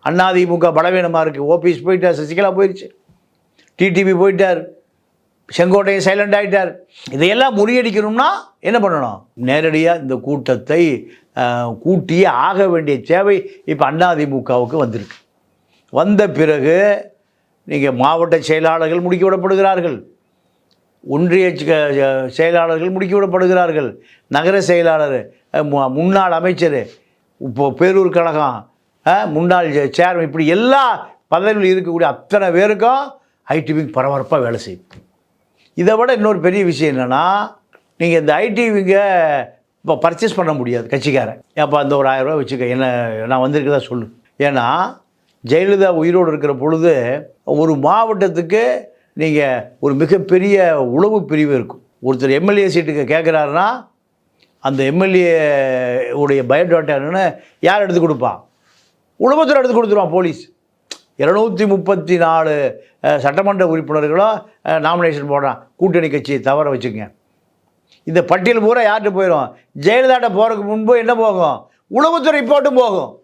அதிமுக பலவீனமாக இருக்குது. ஓபிஎஸ் போயிட்டார், சசிகலா போயிடுச்சு, டிடிவி போயிட்டார், செங்கோட்டையன் சைலண்ட் ஆகிட்டார். இதையெல்லாம் முறியடிக்கணும்னா என்ன பண்ணணும்? நேரடியாக இந்த கூட்டத்தை கூட்டியே ஆக வேண்டிய தேவை இப்போ அதிமுகவுக்கு வந்திருக்கு. வந்த பிறகு நீங்கள் மாவட்ட செயலாளர்கள் முடுக்கிவிடப்படுகிறார்கள், ஒன்றிய செயலாளர்கள் முடுக்கிவிடப்படுகிறார்கள், நகர செயலாளர், முன்னாள் அமைச்சர், இப்போ பேரூர் கழகம் முன்னாள் சேர்மன், இப்படி எல்லா பதவியில் இருக்கக்கூடிய அத்தனை பேருக்கும் ஐடி விங் பரபரப்பாக வேலை செய்யும். இதை விட இன்னொரு பெரிய விஷயம் என்னென்னா, நீங்கள் இந்த ஐடி விங்கை இப்போ பர்ச்சேஸ் பண்ண முடியாது கட்சிக்காரன். அப்போ அந்த ஒரு 1000 ரூபா வச்சுக்க, என்ன நான் வந்திருக்கதா சொல்லு. ஏன்னா ஜெயலலிதா உயிரோடு இருக்கிற பொழுது ஒரு மாவட்டத்துக்கு நீங்கள் ஒரு மிகப்பெரிய உளவு பிரிவு இருக்கும். ஒருத்தர் எம்எல்ஏ சீட்டுக்கு கேட்குறாருன்னா அந்த எம்எல்ஏ உடைய பயோடாட்டா என்னென்னு யார் எடுத்து கொடுப்பா? உளவுத்துறை எடுத்து கொடுத்துருவான் போலீஸ். 234 சட்டமன்ற உறுப்பினர்களும் நாமினேஷன் போடுறான் கூட்டணி கட்சியை தவற வச்சுங்க. இந்த பட்டியல் பூரா யார்கிட்ட போயிடும்? ஜெயலலிதாட்ட போகிறதுக்கு முன்பு என்ன போகும்? உளவுத்துறை ரிப்போர்ட்டும் போகும்.